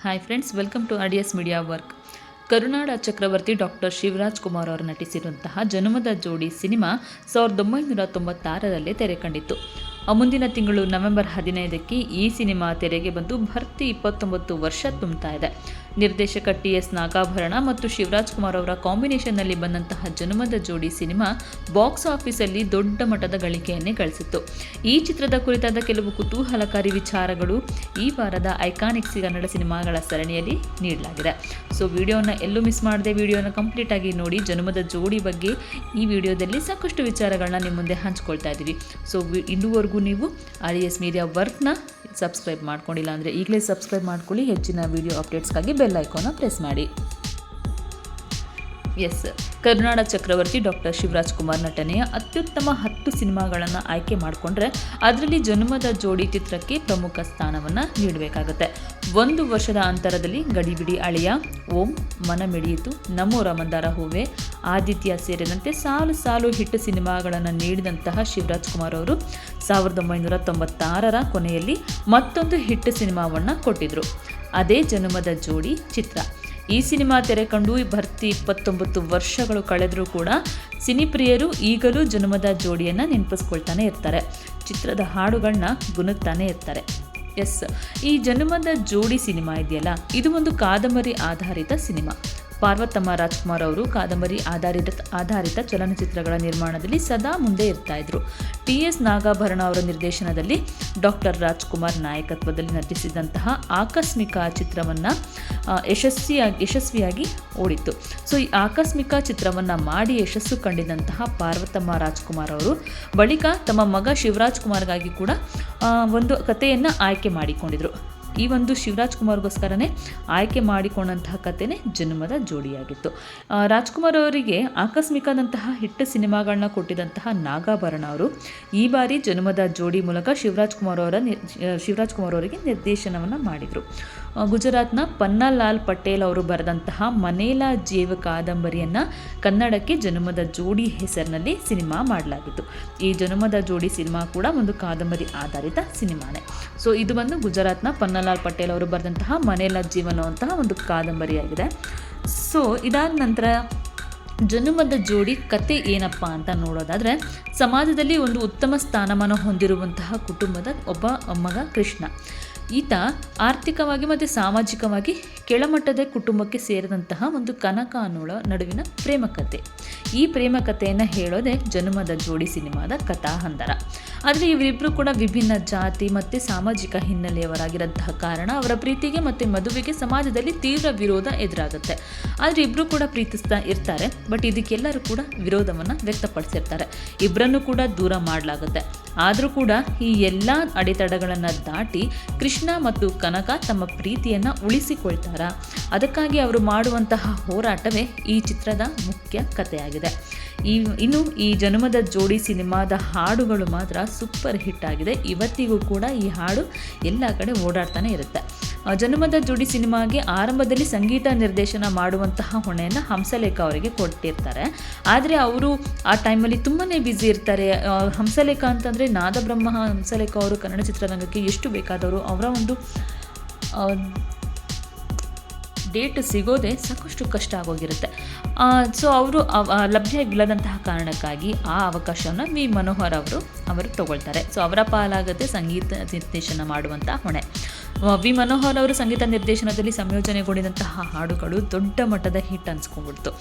Hi friends, welcome to RDS media work. ಕರುನಾಡ ಚಕ್ರವರ್ತಿ doctor Shivaraj Kumar ಅವರು ನಟಿಸಿರುವಂತಹ ಜನುಮದ ಜೋಡಿ ಸಿನಿಮಾ 1996ರಲ್ಲಿ ತೆರೆ ಕಂಡಿತ್ತು. ಮುಂದಿನ ತಿಂಗಳು ನವೆಂಬರ್ 15ಕ್ಕೆ ಈ ಸಿನಿಮಾ ತೆರೆಗೆ ಬಂದು ಭರ್ತಿ 29 ವರ್ಷ ತುಂಬುತ್ತಾ ಇದೆ. ನಿರ್ದೇಶಕ TS ನಾಗಾಭರಣ ಮತ್ತು ಶಿವರಾಜ್ ಕುಮಾರ್ ಅವರ ಕಾಂಬಿನೇಷನ್ನಲ್ಲಿ ಬಂದಂತಹ ಜನುಮದ ಜೋಡಿ ಸಿನಿಮಾ ಬಾಕ್ಸ್ ಆಫೀಸಲ್ಲಿ ದೊಡ್ಡ ಮಟ್ಟದ ಗಳಿಕೆಯನ್ನೇ ಗಳಿಸಿತ್ತು. ಈ ಚಿತ್ರದ ಕುರಿತಾದ ಕೆಲವು ಕುತೂಹಲಕಾರಿ ವಿಚಾರಗಳು ಈ ವಾರದ ಐಕಾನಿಕ್ ಕನ್ನಡ ಸಿನಿಮಾಗಳ ಸರಣಿಯಲ್ಲಿ ನೀಡಲಾಗಿದೆ. ಸೊ ವಿಡಿಯೋನ ಎಲ್ಲೂ ಮಿಸ್ ಮಾಡದೆ ವಿಡಿಯೋನ ಕಂಪ್ಲೀಟ್ ಆಗಿ ನೋಡಿ. ಜನುಮದ ಜೋಡಿ ಬಗ್ಗೆ ಈ ವಿಡಿಯೋದಲ್ಲಿ ಸಾಕಷ್ಟು ವಿಚಾರಗಳನ್ನ ನಿಮ್ಮ ಮುಂದೆ ಹಂಚ್ಕೊಳ್ತಾ ಇದ್ದೀವಿ. ಸೊ ಇದುವರೆಗೂ ನೀವು RDS ಮೀಡಿಯಾ ವರ್ಕ್ನ ಸಬ್ಸ್ಕ್ರೈಬ್ ಮಾಡ್ಕೊಂಡಿಲ್ಲ ಅಂದರೆ ಈಗಲೇ ಸಬ್ಸ್ಕ್ರೈಬ್ ಮಾಡ್ಕೊಳ್ಳಿ. ಹೆಚ್ಚಿನ ವಿಡಿಯೋ ಅಪ್ಡೇಟ್ಸ್ಗಾಗಿ ಬೆಲ್ ಐಕಾನ್ನ ಪ್ರೆಸ್ ಮಾಡಿ. ಕರುನಾಡ ಚಕ್ರವರ್ತಿ ಡಾಕ್ಟರ್ ಶಿವರಾಜ್ ಕುಮಾರ್ ನಟನೆಯ ಅತ್ಯುತ್ತಮ 10 ಸಿನಿಮಾಗಳನ್ನು ಆಯ್ಕೆ ಮಾಡಿಕೊಂಡ್ರೆ ಅದರಲ್ಲಿ ಜನುಮದ ಜೋಡಿ ಚಿತ್ರಕ್ಕೆ ಪ್ರಮುಖ ಸ್ಥಾನವನ್ನು ನೀಡಬೇಕಾಗುತ್ತೆ. 1 ವರ್ಷದ ಅಂತರದಲ್ಲಿ ಗಡಿಬಿಡಿ ಅಳಿಯ, ಓಂ, ಮನ ಮಿಡಿಯಿತು, ನಮೋ ಮಂದಾರ ಹೂವೆ, ಆದಿತ್ಯ ಸೇರಿದಂತೆ ಸಾಲು ಹಿಟ್ ಸಿನಿಮಾಗಳನ್ನು ನೀಡಿದಂತಹ ಶಿವರಾಜ್ ಕುಮಾರ್ ಅವರು 1996ರ ಕೊನೆಯಲ್ಲಿ ಮತ್ತೊಂದು ಹಿಟ್ ಸಿನಿಮಾವನ್ನು ಕೊಟ್ಟಿದ್ರು. ಅದೇ ಜನುಮದ ಜೋಡಿ ಚಿತ್ರ. ಈ ಸಿನಿಮಾ ತೆರೆ ಕಂಡು ಭರ್ತಿ 29 ವರ್ಷಗಳು ಕಳೆದರೂ ಕೂಡ ಸಿನಿಪ್ರಿಯರು ಈಗಲೂ ಜನುಮದ ಜೋಡಿಯನ್ನು ನೆನಪಿಸ್ಕೊಳ್ತಾನೆ ಇರ್ತಾರೆ. ಚಿತ್ರದ ಹಾಡುಗಳನ್ನ ಗುನುಗ್ತಾನೆ ಇರ್ತಾರೆ. ಈ ಜನುಮದ ಜೋಡಿ ಸಿನಿಮಾ ಇದೆಯಲ್ಲ, ಇದು ಒಂದು ಕಾದಂಬರಿ ಆಧಾರಿತ ಸಿನಿಮಾ. ಪಾರ್ವತಮ್ಮ ರಾಜ್ಕುಮಾರ್ ಅವರು ಕಾದಂಬರಿ ಆಧಾರಿತ ಚಲನಚಿತ್ರಗಳ ನಿರ್ಮಾಣದಲ್ಲಿ ಸದಾ ಮುಂದೆ ಇರ್ತಾ ಇದ್ರು. TS ನಾಗಾಭರಣ ಅವರ ನಿರ್ದೇಶನದಲ್ಲಿ ಡಾಕ್ಟರ್ ರಾಜ್ಕುಮಾರ್ ನಾಯಕತ್ವದಲ್ಲಿ ನಟಿಸಿದಂತಹ ಆಕಸ್ಮಿಕ ಚಿತ್ರವನ್ನು ಯಶಸ್ವಿಯಾಗಿ ಓಡಿತ್ತು. ಸೊ ಈ ಆಕಸ್ಮಿಕ ಚಿತ್ರವನ್ನು ಮಾಡಿ ಯಶಸ್ಸು ಕಂಡಿದ್ದಂತಹ ಪಾರ್ವತಮ್ಮ ರಾಜ್ಕುಮಾರ್ ಅವರು ಬಳಿಕ ತಮ್ಮ ಮಗ ಶಿವರಾಜ್ ಕುಮಾರ್ಗಾಗಿ ಕೂಡ ಒಂದು ಕಥೆಯನ್ನು ಆಯ್ಕೆ ಮಾಡಿಕೊಂಡಿದ್ರು. ಈ ಒಂದು ಶಿವರಾಜ್ ಕುಮಾರ್ಗೋಸ್ಕರನೇ ಆಯ್ಕೆ ಮಾಡಿಕೊಂಡಂತಹ ಕಥೆನೇ ಜನುಮದ ಜೋಡಿಯಾಗಿತ್ತು. ರಾಜ್ಕುಮಾರ್ ಅವರಿಗೆ ಆಕಸ್ಮಿಕದಂತಹ ಹಿಟ್ ಸಿನಿಮಾಗಳನ್ನ ಕೊಟ್ಟಿದ್ದಂತಹ ನಾಗಾಭರಣ ಅವರು ಈ ಬಾರಿ ಜನುಮದ ಜೋಡಿ ಮೂಲಕ ಶಿವರಾಜ್ ಕುಮಾರ್ ಅವರಿಗೆ ನಿರ್ದೇಶನವನ್ನು ಮಾಡಿದರು. ಗುಜರಾತ್ನ ಪನ್ನಲಾಲ್ ಪಟೇಲ್ ಅವರು ಬರೆದಂತಹ ಮನೇಲಾ ಜೇವ್ ಕಾದಂಬರಿಯನ್ನು ಕನ್ನಡಕ್ಕೆ ಜನುಮದ ಜೋಡಿ ಹೆಸರಿನಲ್ಲಿ ಸಿನಿಮಾ ಮಾಡಲಾಗಿತ್ತು. ಈ ಜನುಮದ ಜೋಡಿ ಸಿನಿಮಾ ಕೂಡ ಒಂದು ಕಾದಂಬರಿ ಆಧಾರಿತ ಸಿನಿಮಾನೇ. ಸೊ ಇದು ಬಂದು ಗುಜರಾತ್ನ ಪನ್ನಲಾಲ್ ಪಟೇಲ್ ಅವರು ಬರೆದಂತಹ ಮನೇಲಾ ಜೀವ್ ಅನ್ನುವಂತಹ ಒಂದು ಕಾದಂಬರಿಯಾಗಿದೆ. ಸೊ ಇದಾದ ನಂತರ ಜನುಮದ ಜೋಡಿ ಕತೆ ಏನಪ್ಪ ಅಂತ ನೋಡೋದಾದರೆ, ಸಮಾಜದಲ್ಲಿ ಒಂದು ಉತ್ತಮ ಸ್ಥಾನಮಾನ ಹೊಂದಿರುವಂತಹ ಕುಟುಂಬದ ಒಬ್ಬ ಮಗ ಕೃಷ್ಣ. ಈತ ಆರ್ಥಿಕವಾಗಿ ಮತ್ತು ಸಾಮಾಜಿಕವಾಗಿ ಕೆಳಮಟ್ಟದ ಕುಟುಂಬಕ್ಕೆ ಸೇರಿದಂತಹ ಒಂದು ಕನಕ ಅನ್ನೋಳ ನಡುವಿನ ಪ್ರೇಮ ಕಥೆ. ಈ ಪ್ರೇಮ ಕಥೆಯನ್ನು ಹೇಳೋದೇ ಜನುಮದ ಜೋಡಿ ಸಿನಿಮಾದ ಕಥಾಹಂದರ. ಆದರೆ ಇವರಿಬ್ಬರು ಕೂಡ ವಿಭಿನ್ನ ಜಾತಿ ಮತ್ತು ಸಾಮಾಜಿಕ ಹಿನ್ನೆಲೆಯವರಾಗಿರೋಂತಹ ಕಾರಣ ಅವರ ಪ್ರೀತಿಗೆ ಮತ್ತು ಮದುವೆಗೆ ಸಮಾಜದಲ್ಲಿ ತೀವ್ರ ವಿರೋಧ ಎದುರಾಗುತ್ತೆ. ಆದರೆ ಇಬ್ಬರು ಕೂಡ ಪ್ರೀತಿಸ್ತಾ ಇರ್ತಾರೆ. ಬಟ್ ಇದಕ್ಕೆಲ್ಲರೂ ಕೂಡ ವಿರೋಧವನ್ನು ವ್ಯಕ್ತಪಡಿಸಿರ್ತಾರೆ. ಇಬ್ಬರನ್ನು ಕೂಡ ದೂರ ಮಾಡಲಾಗುತ್ತೆ. ಆದರೂ ಕೂಡ ಈ ಎಲ್ಲ ಅಡೆತಡೆಗಳನ್ನು ದಾಟಿ ಕೃಷ್ಣ ಮತ್ತು ಕನಕ ತಮ್ಮ ಪ್ರೀತಿಯನ್ನು ಉಳಿಸಿಕೊಳ್ತಾರ. ಅದಕ್ಕಾಗಿ ಅವರು ಮಾಡುವಂತಹ ಹೋರಾಟವೇ ಈ ಚಿತ್ರದ ಮುಖ್ಯ ಕಥೆಯಾಗಿದೆ. ಇನ್ನು ಈ ಜನುಮದ ಜೋಡಿ ಸಿನಿಮಾದ ಹಾಡುಗಳು ಮಾತ್ರ ಸೂಪರ್ ಹಿಟ್ ಆಗಿದೆ. ಇವತ್ತಿಗೂ ಕೂಡ ಈ ಹಾಡು ಎಲ್ಲ ಕಡೆ ಓಡಾಡ್ತಾನೆ ಇರುತ್ತೆ. ಜನುಮದ ಜೋಡಿ ಸಿನಿಮಾಗೆ ಆರಂಭದಲ್ಲಿ ಸಂಗೀತ ನಿರ್ದೇಶನ ಮಾಡುವಂತಹ ಹೊಣೆಯನ್ನು ಹಂಸಲೇಖ ಅವರಿಗೆ ಕೊಟ್ಟಿರ್ತಾರೆ. ಆದರೆ ಅವರು ಆ ಟೈಮಲ್ಲಿ ತುಂಬಾ ಬ್ಯುಸಿ ಇರ್ತಾರೆ. ಹಂಸಲೇಖ ಅಂತಂದರೆ ನಾದಬ್ರಹ್ಮ ಹಂಸಲೇಖ ಅವರು ಕನ್ನಡ ಚಿತ್ರರಂಗಕ್ಕೆ ಎಷ್ಟು ಬೇಕಾದವರು, ಅವರ ಒಂದು ಡೇಟ್ ಸಿಗೋದೇ ಸಾಕಷ್ಟು ಕಷ್ಟ ಆಗೋಗಿರುತ್ತೆ. ಸೊ ಅವರು ಲಭ್ಯವಿಲ್ಲದಂತಹ ಕಾರಣಕ್ಕಾಗಿ ಆ ಅವಕಾಶವನ್ನು ವಿ ಮನೋಹರ್ ಅವರು ತಗೊಳ್ತಾರೆ. ಸೊ ಅವರ ಪಾಲಾಗುತ್ತೆ ಸಂಗೀತ ನಿರ್ದೇಶನ ಮಾಡುವಂಥ ಹೊಣೆ. ವಿ ಮನೋಹರ್ ಅವರು ಸಂಗೀತ ನಿರ್ದೇಶನದಲ್ಲಿ ಸಂಯೋಜನೆಗೊಂಡಿದ್ದಂತಹ ಹಾಡುಗಳು ದೊಡ್ಡ ಮಟ್ಟದ ಹಿಟ್ ಅನ್ಸ್ಕೊಂಡ್ಬಿಡ್ತು.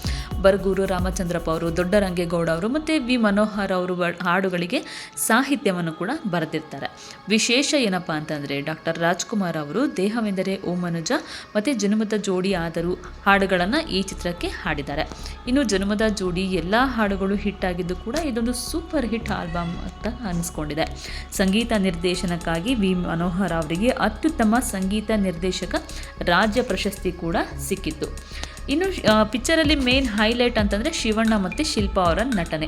ಬರಗೂರು ರಾಮಚಂದ್ರಪ್ಪ ಅವರು, ದೊಡ್ಡ ರಂಗೇಗೌಡ ಅವರು ಮತ್ತು ವಿ ಮನೋಹರ್ ಅವರು ಹಾಡುಗಳಿಗೆ ಸಾಹಿತ್ಯವನ್ನು ಕೂಡ ಬರೆದಿರ್ತಾರೆ. ವಿಶೇಷ ಏನಪ್ಪ ಅಂತಂದರೆ ಡಾಕ್ಟರ್ ರಾಜ್ಕುಮಾರ್ ಅವರು ದೇಹವೆಂದರೆ ಓ ಮನುಜ ಮತ್ತು ಜನುಮದ ಜೋಡಿ ಆದರೂ ಹಾಡುಗಳನ್ನು ಈ ಚಿತ್ರಕ್ಕೆ ಹಾಡಿದ್ದಾರೆ. ಇನ್ನು ಜನುಮದ ಜೋಡಿ ಎಲ್ಲ ಹಾಡುಗಳು ಹಿಟ್ ಆಗಿದ್ದು ಕೂಡ ಇದೊಂದು ಸೂಪರ್ ಹಿಟ್ ಆಲ್ಬಮ್ ಅಂತ ಅನಿಸ್ಕೊಂಡಿದೆ. ಸಂಗೀತ ನಿರ್ದೇಶನಕ್ಕಾಗಿ ವಿ ಮನೋಹರ್ ಅವರಿಗೆ ಅತ್ಯುತ್ತಮ ಸಂಗೀತ ನಿರ್ದೇಶಕ ರಾಜ್ಯ ಪ್ರಶಸ್ತಿ ಕೂಡ ಸಿಕ್ಕಿತ್ತು. ಇನ್ನು ಪಿಕ್ಚರಲ್ಲಿ ಮೇನ್ ಹೈಲೈಟ್ ಅಂತಂದರೆ ಶಿವಣ್ಣ ಮತ್ತು ಶಿಲ್ಪಾ ಅವರ ನಟನೆ.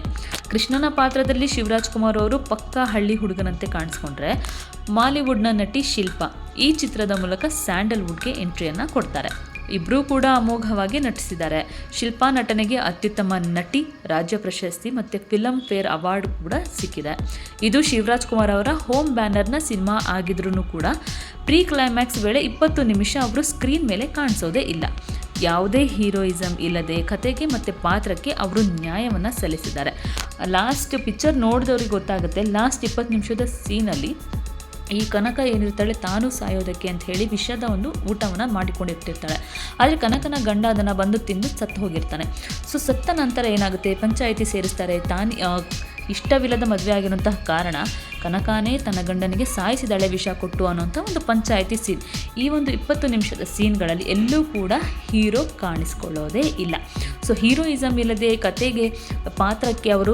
ಕೃಷ್ಣನ ಪಾತ್ರದಲ್ಲಿ ಶಿವರಾಜ್ ಕುಮಾರ್ ಅವರು ಪಕ್ಕಾ ಹಳ್ಳಿ ಹುಡುಗನಂತೆ ಕಾಣಿಸ್ಕೊಂಡ್ರೆ, ಮಾಲಿವುಡ್ನ ನಟಿ ಶಿಲ್ಪಾ ಈ ಚಿತ್ರದ ಮೂಲಕ ಸ್ಯಾಂಡಲ್ವುಡ್ಗೆ ಎಂಟ್ರಿಯನ್ನು ಕೊಡ್ತಾರೆ. ಇಬ್ಬರೂ ಕೂಡ ಅಮೋಘವಾಗಿ ನಟಿಸಿದ್ದಾರೆ. ಶಿಲ್ಪಾ ನಟನೆಗೆ ಅತ್ಯುತ್ತಮ ನಟಿ ರಾಜ್ಯ ಪ್ರಶಸ್ತಿ ಮತ್ತು ಫಿಲಮ್ ಫೇರ್ ಅವಾರ್ಡ್ ಕೂಡ ಸಿಕ್ಕಿದೆ. ಇದು ಶಿವರಾಜ್ ಕುಮಾರ್ ಅವರ ಹೋಮ್ ಬ್ಯಾನರ್ನ ಸಿನಿಮಾ ಆಗಿದ್ರೂ ಕೂಡ ಪ್ರೀ ಕ್ಲೈಮ್ಯಾಕ್ಸ್ ವೇಳೆ 20 ನಿಮಿಷ ಅವರು ಸ್ಕ್ರೀನ್ ಮೇಲೆ ಕಾಣಿಸೋದೇ ಇಲ್ಲ. ಯಾವುದೇ ಹೀರೋಯಿಸಮ್ ಇಲ್ಲದೆ ಕತೆಗೆ ಮತ್ತು ಪಾತ್ರಕ್ಕೆ ಅವರು ನ್ಯಾಯವನ್ನು ಸಲ್ಲಿಸಿದ್ದಾರೆ. ಲಾಸ್ಟ್ ಪಿಕ್ಚರ್ ನೋಡಿದವ್ರಿಗೆ ಗೊತ್ತಾಗುತ್ತೆ, ಲಾಸ್ಟ್ 20 ನಿಮಿಷದ ಸೀನಲ್ಲಿ ಈ ಕನಕ ಏನಿರ್ತಾಳೆ ತಾನು ಸಾಯೋದಕ್ಕೆ ಅಂತ ಹೇಳಿ ವಿಷದ ಒಂದು ಊಟವನ್ನು ಮಾಡಿಕೊಂಡಿರ್ತಿರ್ತಾಳೆ. ಆದರೆ ಕನಕನ ಗಂಡ ಅದನ್ನು ಬಂದು ತಿಂದು ಸತ್ತು ಹೋಗಿರ್ತಾನೆ. ಸೊ ಸತ್ತ ನಂತರ ಏನಾಗುತ್ತೆ, ಪಂಚಾಯಿತಿ ಸೇರಿಸ್ತಾರೆ. ಇಷ್ಟವಿಲ್ಲದ ಮದುವೆ ಆಗಿರುವಂತಹ ಕಾರಣ ಕನಕನೇ ತನ್ನ ಗಂಡನಿಗೆ ಸಾಯಿಸಿದಾಳೆ ವಿಷ ಕೊಟ್ಟು ಅನ್ನೋಂಥ ಒಂದು ಪಂಚಾಯಿತಿ ಸೀನ್. ಈ ಒಂದು 20 ನಿಮಿಷದ ಸೀನ್ಗಳಲ್ಲಿ ಎಲ್ಲೂ ಕೂಡ ಹೀರೋ ಕಾಣಿಸ್ಕೊಳ್ಳೋದೇ ಇಲ್ಲ. ಸೊ ಹೀರೋಯಿಸಮ್ ಇಲ್ಲದೆ ಕತೆಗೆ ಪಾತ್ರಕ್ಕೆ ಅವರು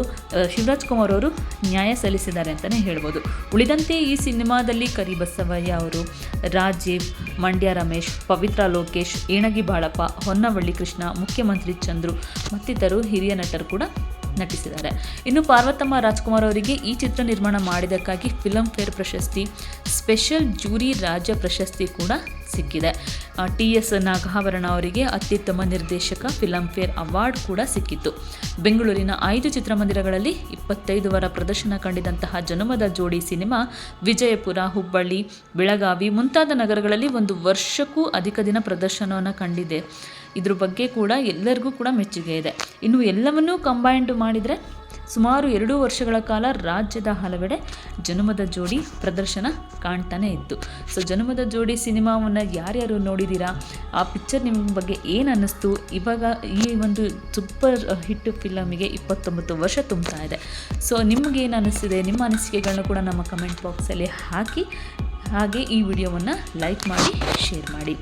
ಶಿವರಾಜ್ ಕುಮಾರ್ ಅವರು ನ್ಯಾಯ ಸಲ್ಲಿಸಿದ್ದಾರೆ ಅಂತಲೇ ಹೇಳ್ಬೋದು. ಉಳಿದಂತೆ ಈ ಸಿನಿಮಾದಲ್ಲಿ ಕರಿಬಸವಯ್ಯ ಅವರು, ರಾಜೀವ್, ಮಂಡ್ಯ ರಮೇಶ್, ಪವಿತ್ರ ಲೋಕೇಶ್, ಏಣಗಿ ಬಾಳಪ್ಪ, ಹೊನ್ನವಳ್ಳಿ ಕೃಷ್ಣ, ಮುಖ್ಯಮಂತ್ರಿ ಚಂದ್ರು ಮತ್ತಿತರರು ಹಿರಿಯ ನಟರು ಕೂಡ ನಟಿಸಿದ್ದಾರೆ. ಇನ್ನು ಪಾರ್ವತಮ್ಮ ರಾಜ್ಕುಮಾರ್ ಅವರಿಗೆ ಈ ಚಿತ್ರ ನಿರ್ಮಾಣ ಮಾಡಿದ್ದಕ್ಕಾಗಿ ಫಿಲಮ್ ಫೇರ್ ಪ್ರಶಸ್ತಿ, ಸ್ಪೆಷಲ್ ಜೂರಿ ರಾಜ್ಯ ಪ್ರಶಸ್ತಿ ಕೂಡ ಸಿಕ್ಕಿದೆ. TS ನಾಗಾಭರಣ ಅವರಿಗೆ ಅತ್ಯುತ್ತಮ ನಿರ್ದೇಶಕ ಫಿಲಮ್ ಫೇರ್ ಅವಾರ್ಡ್ ಕೂಡ ಸಿಕ್ಕಿತ್ತು. ಬೆಂಗಳೂರಿನ 5 ಚಿತ್ರಮಂದಿರಗಳಲ್ಲಿ 25 ವಾರ ಪ್ರದರ್ಶನ ಕಂಡಿದ್ದಂತಹ ಜನುಮದ ಜೋಡಿ ಸಿನಿಮಾ ವಿಜಯಪುರ, ಹುಬ್ಬಳ್ಳಿ, ಬೆಳಗಾವಿ ಮುಂತಾದ ನಗರಗಳಲ್ಲಿ 1 ವರ್ಷಕ್ಕೂ ಅಧಿಕ ದಿನ ಪ್ರದರ್ಶನವನ್ನು ಕಂಡಿದೆ. ಇದ್ರ ಬಗ್ಗೆ ಕೂಡ ಎಲ್ಲರಿಗೂ ಕೂಡ ಮೆಚ್ಚುಗೆ ಇದೆ. ಇನ್ನು ಎಲ್ಲವನ್ನೂ ಕಂಬೈಂಡ್ ಮಾಡಿದರೆ ಸುಮಾರು 2 ವರ್ಷಗಳ ಕಾಲ ರಾಜ್ಯದ ಹಲವೆಡೆ ಜನುಮದ ಜೋಡಿ ಪ್ರದರ್ಶನ ಕಾಣ್ತಾನೆ ಇತ್ತು. ಸೊ ಜನುಮದ ಜೋಡಿ ಸಿನಿಮಾವನ್ನು ಯಾರ್ಯಾರು ನೋಡಿದ್ದೀರಾ, ಆ ಪಿಕ್ಚರ್ ನಿಮ್ಮ ಬಗ್ಗೆ ಏನು ಅನ್ನಿಸ್ತು? ಇವಾಗ ಈ ಒಂದು ಸೂಪರ್ ಹಿಟ್ ಫಿಲಮಿಗೆ 29 ವರ್ಷ ತುಂಬ್ತಾ ಇದೆ. ಸೊ ನಿಮಗೇನು ಅನ್ನಿಸ್ತಿದೆ? ನಿಮ್ಮ ಅನಿಸಿಕೆಗಳನ್ನ ಕೂಡ ನಮ್ಮ ಕಮೆಂಟ್ ಬಾಕ್ಸಲ್ಲಿ ಹಾಕಿ, ಹಾಗೆ ಈ ವಿಡಿಯೋವನ್ನು ಲೈಕ್ ಮಾಡಿ, ಶೇರ್ ಮಾಡಿ.